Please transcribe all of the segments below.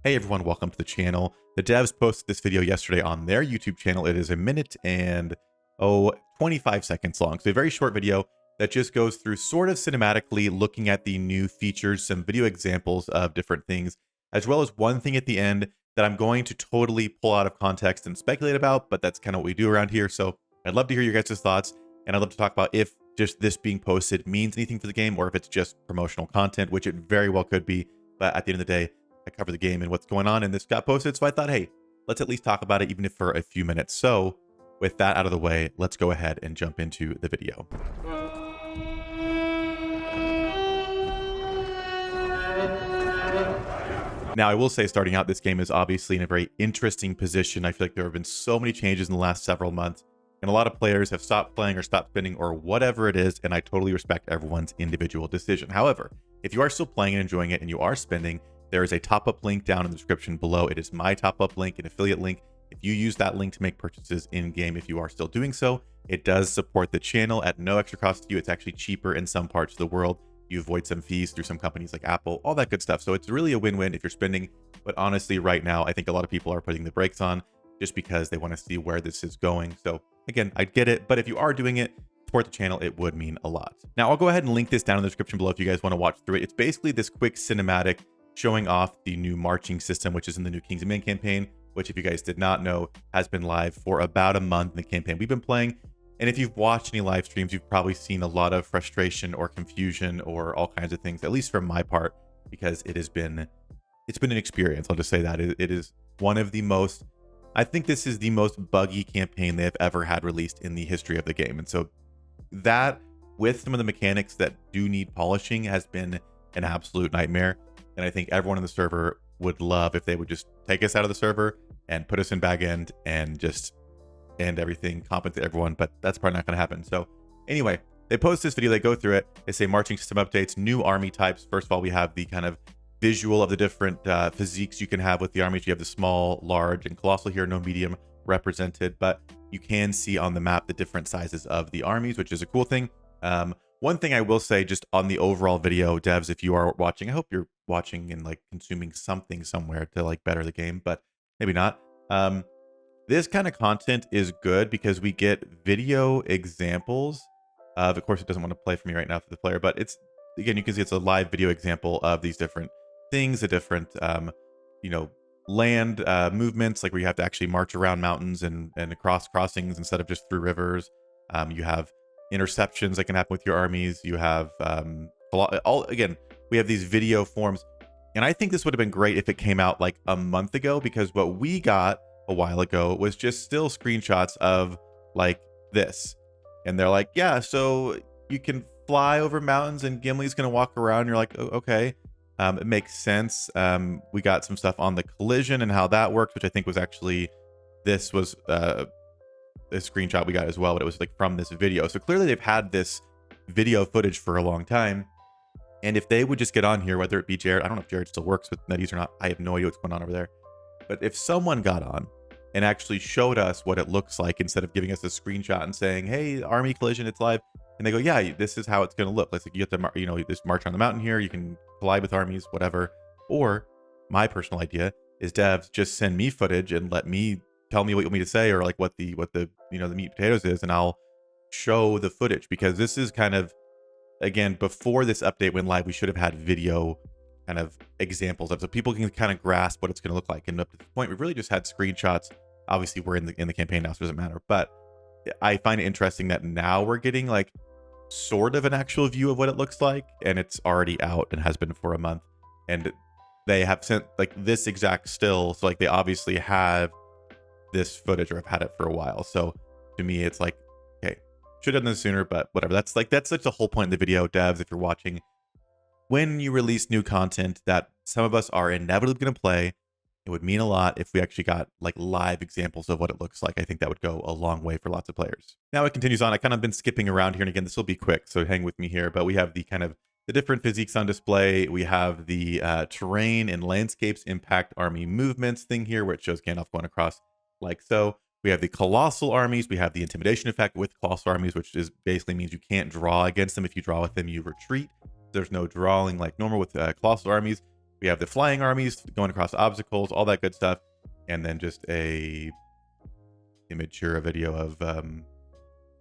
Hey everyone, welcome to the channel. The devs posted this video yesterday on their YouTube channel. It is a minute and 25 seconds long. So a very short video that just goes through sort of cinematically looking at the new features, some video examples of different things, as well as one thing at the end that I'm going to totally pull out of context and speculate about, but that's kind of what we do around here. So I'd love to hear your guys' thoughts, and I'd love to talk about if just this being posted means anything for the game or if it's just promotional content, which it very well could be. But at the end of the day, I cover the game and what's going on, and this got posted, so I thought, hey, let's at least talk about it, even if for a few minutes. So with that out of the way, let's go ahead and jump into the video. Now, I will say, starting out, this game is obviously in a very interesting position. I feel like there have been so many changes in the last several months, and a lot of players have stopped playing or stopped spending or whatever it is, and I totally respect everyone's individual decision. However, if you are still playing and enjoying it and you are spending, there is a top-up link down in the description below. It is my top-up link, an affiliate link. If you use that link to make purchases in-game, if you are still doing so, it does support the channel at no extra cost to you. It's actually cheaper in some parts of the world. You avoid some fees through some companies like Apple, all that good stuff. So it's really a win-win if you're spending. But honestly, right now, I think a lot of people are putting the brakes on just because they want to see where this is going. So again, I get it. But if you are doing it, support the channel, it would mean a lot. Now, I'll go ahead and link this down in the description below if you guys want to watch through it. It's basically this quick cinematic showing off the new marching system, which is in the new Kings of Men campaign, which, if you guys did not know, has been live for about a month in the campaign we've been playing. And if you've watched any live streams, you've probably seen a lot of frustration or confusion or all kinds of things, at least from my part, because it's been an experience. I'll just say that it is one of the most, I think this is the most buggy campaign they have ever had released in the history of the game. And so that, with some of the mechanics that do need polishing, has been an absolute nightmare. And I think everyone in the server would love if they would just take us out of the server and put us in back end and just end everything, compensate everyone, but that's probably not going to happen. So anyway, they post this video, they go through it, they say marching system updates, new army types. First of all, we have the kind of visual of the different physiques you can have with the armies. You have the small, large, and colossal here, no medium represented, but you can see on the map the different sizes of the armies, which is a cool thing. One thing I will say just on the overall video, devs, if you are watching, I hope you're watching and like consuming something somewhere to like better the game, but maybe not. This kind of content is good because we get video examples of course, it doesn't want to play for me right now for the player, but it's, again, you can see it's a live video example of these different things, the different, land movements, like where you have to actually march around mountains and across crossings instead of just through rivers. You have interceptions that can happen with your armies. You have again, we have these video forms, and I think this would have been great if it came out like a month ago, because what we got a while ago was just still screenshots of like this, and they're like, yeah, so you can fly over mountains and Gimli's gonna walk around. You're like, oh, okay, it makes sense. We got some stuff on the collision and how that works, which I think was actually, this was a screenshot we got as well, but it was like from this video. So clearly they've had this video footage for a long time. And if they would just get on here, whether it be Jared, I don't know if Jared still works with NetEase or not. I have no idea what's going on over there. But if someone got on and actually showed us what it looks like, instead of giving us a screenshot and saying, hey, army collision, it's live. And they go, yeah, this is how it's going to look. Like you have to, this march on the mountain here. You can collide with armies, whatever. Or my personal idea is, devs, just send me footage and let me tell me what you want me to say, or like what the the meat and potatoes is, and I'll show the footage, because this is kind of, again, before this update went live, we should have had video kind of examples of, so people can kind of grasp what it's going to look like. And up to this point, we've really just had screenshots. Obviously, we're in the campaign now, so it doesn't matter. But I find it interesting that now we're getting like sort of an actual view of what it looks like, and it's already out and has been for a month. And they have sent like this exact still, so like they obviously have this footage or have had it for a while. So to me, it's like, okay, should have done this sooner, but whatever. That's like the whole point of the video, devs, if you're watching. When you release new content that some of us are inevitably going to play, it would mean a lot if we actually got like live examples of what it looks like. I think that would go a long way for lots of players. Now it continues on. I kind of been skipping around here, and again, this will be quick, so hang with me here. But we have the kind of the different physiques on display. We have the terrain and landscapes impact army movements thing here, where it shows Gandalf going across like so. We have the colossal armies. We have the intimidation effect with colossal armies, which is basically means you can't draw against them. If you draw with them, you retreat. There's no drawing like normal with colossal armies. We have the flying armies going across obstacles, all that good stuff. And then just a image here, a video of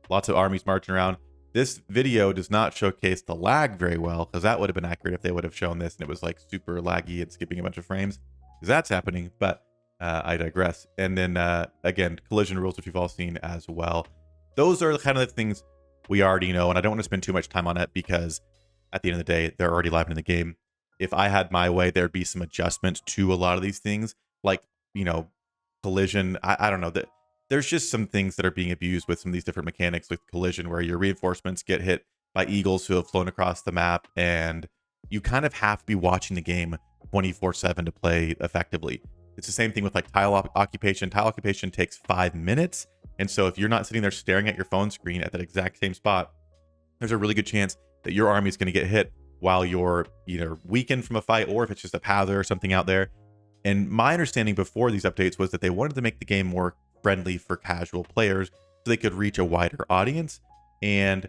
lots of armies marching around. This video does not showcase the lag very well, because that would have been accurate if they would have shown this and it was like super laggy and skipping a bunch of frames, because that's happening. But I digress. And then again, collision rules, which we've all seen as well. Those are kind of the things we already know, and I don't want to spend too much time on it because at the end of the day, they're already live in the game. If I had my way, there'd be some adjustments to a lot of these things, like, you know, collision. I don't know, that there's just some things that are being abused with some of these different mechanics with collision, where your reinforcements get hit by eagles who have flown across the map, and you kind of have to be watching the game 24/7 to play effectively. It's the same thing with like tile occupation. Tile occupation takes 5 minutes. And so if you're not sitting there staring at your phone screen at that exact same spot, there's a really good chance that your army is going to get hit while you're either weakened from a fight, or if it's just a powder or something out there. And my understanding before these updates was that they wanted to make the game more friendly for casual players so they could reach a wider audience. And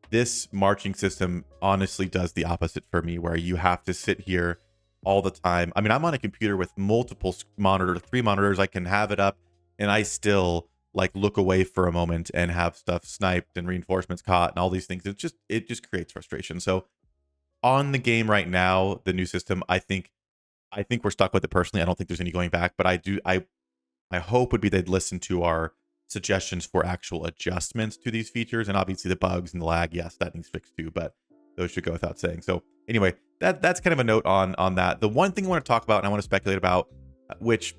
this marching system honestly does the opposite for me, where you have to sit here all the time. I mean, I'm on a computer with multiple monitors, 3 monitors. I can have it up and I still like look away for a moment and have stuff sniped and reinforcements caught and all these things. It just creates frustration. So on the game right now, the new system, I think we're stuck with it personally. I don't think there's any going back, but my hope would be they'd listen to our suggestions for actual adjustments to these features. And obviously the bugs and the lag, yes, that needs fixed too, but those should go without saying. So anyway, that's kind of a note on that. The one thing I want to talk about and I want to speculate about, which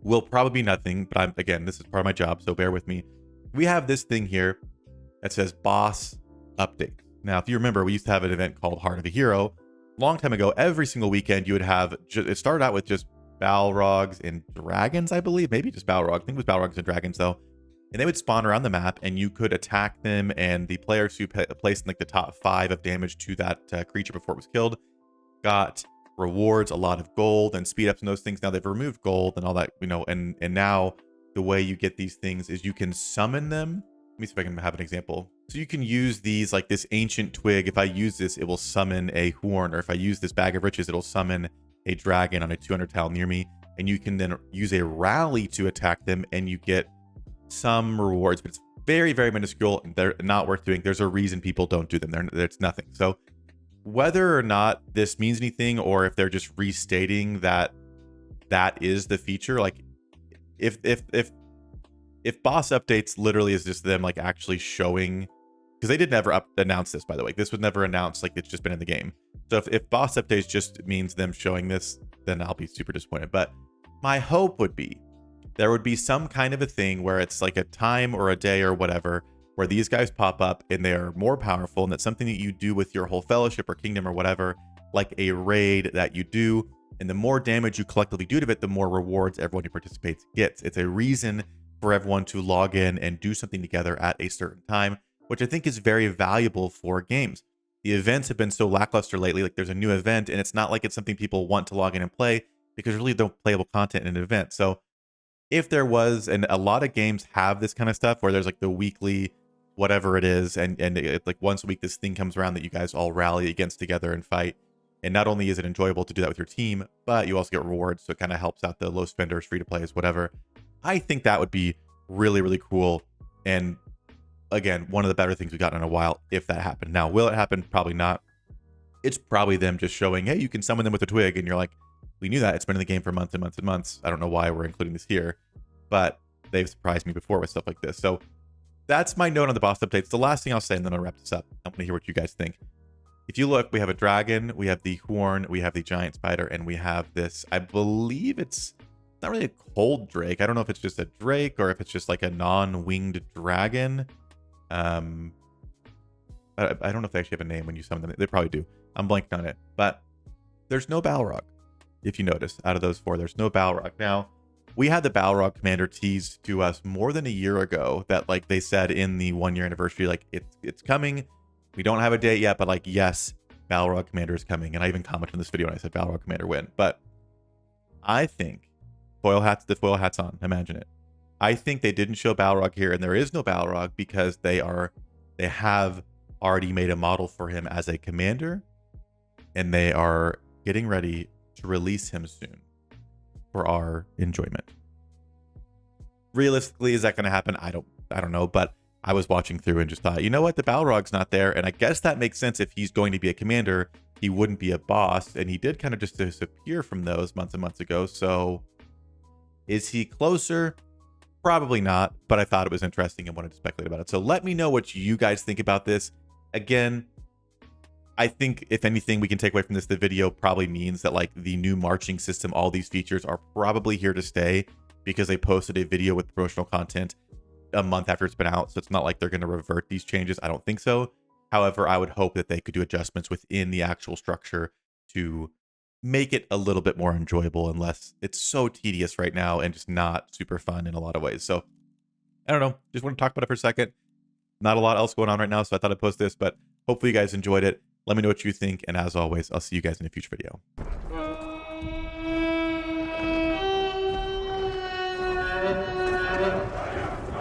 will probably be nothing, but again, this is part of my job, so bear with me. We have this thing here that says boss update. Now, if you remember, we used to have an event called Heart of a Hero. Long time ago, every single weekend, you would have, it started out with just Balrogs and dragons, I believe. Maybe just Balrog. I think it was Balrogs and dragons, though. And they would spawn around the map, and you could attack them, and the players who placed in like the top 5 of damage to that creature before it was killed got rewards, a lot of gold and speed ups and those things. Now they've removed gold and all that, you know, and now the way you get these things is you can summon them. Let me see if I can have an example. So you can use these, like this ancient twig. If I use this, it will summon a horn, or if I use this bag of riches, it'll summon a dragon on a 200 tile near me. And you can then use a rally to attack them, and you get some rewards, but it's very, very minuscule and they're not worth doing. There's a reason people don't do them. It's nothing. So whether or not this means anything, or if they're just restating that is the feature, like if boss updates literally is just them like actually showing, because they did never announce this, by the way. This was never announced, like it's just been in the game. So if boss updates just means them showing this, then I'll be super disappointed. But my hope would be there would be some kind of a thing where it's like a time or a day or whatever, where these guys pop up and they are more powerful, and that's something that you do with your whole fellowship or kingdom or whatever, like a raid that you do. And the more damage you collectively do to it, the more rewards everyone who participates gets. It's a reason for everyone to log in and do something together at a certain time, which I think is very valuable for games. The events have been so lackluster lately. Like there's a new event and it's not like it's something people want to log in and play, because there's really no playable content in an event. So if there was, and a lot of games have this kind of stuff where there's like the weekly whatever it is, and it, like once a week this thing comes around that you guys all rally against together and fight. And not only is it enjoyable to do that with your team, but you also get rewards, so it kind of helps out the low spenders, free to plays, whatever. I think that would be really, really cool. And again, one of the better things we've gotten in a while if that happened. Now, will it happen? Probably not. It's probably them just showing, hey, you can summon them with a twig, and you're like, we knew that. It's been in the game for months and months and months. I don't know why we're including this here, but they've surprised me before with stuff like this. So that's my note on the boss updates. The last thing I'll say, and then I'll wrap this up. I want to hear what you guys think. If you look, we have a dragon, we have the horn, we have the giant spider, and we have this, I believe it's not really a cold drake. I don't know if it's just a drake or if it's just like a non-winged dragon. I don't know if they actually have a name when you summon them. They probably do. I'm blanking on it. But there's no Balrog. If you notice, out of those 4, there's no Balrog. Now, we had the Balrog commander teased to us more than a year ago that, like, they said in the 1-year anniversary, like, it's coming. We don't have a date yet, but, like, yes, Balrog commander is coming. And I even commented in this video when I said Balrog commander win. But I think the foil hat's on. Imagine it. I think they didn't show Balrog here, and there is no Balrog because they have already made a model for him as a commander, and they are getting ready to release him soon for our enjoyment. Realistically, is that going to happen? I don't know, but I was watching through and just thought, you know what, the Balrog's not there, and I guess that makes sense. If he's going to be a commander, he wouldn't be a boss, and he did kind of just disappear from those months and months ago. So is he closer? Probably not, but I thought it was interesting and wanted to speculate about it. So let me know what you guys think about this. Again, I think if anything we can take away from this, the video probably means that like the new marching system, all these features are probably here to stay, because they posted a video with promotional content a month after it's been out. So it's not like they're going to revert these changes. I don't think so. However, I would hope that they could do adjustments within the actual structure to make it a little bit more enjoyable, unless it's so tedious right now and just not super fun in a lot of ways. So I don't know. Just want to talk about it for a second. Not a lot else going on right now, so I thought I'd post this, but hopefully you guys enjoyed it. Let me know what you think. And as always, I'll see you guys in a future video.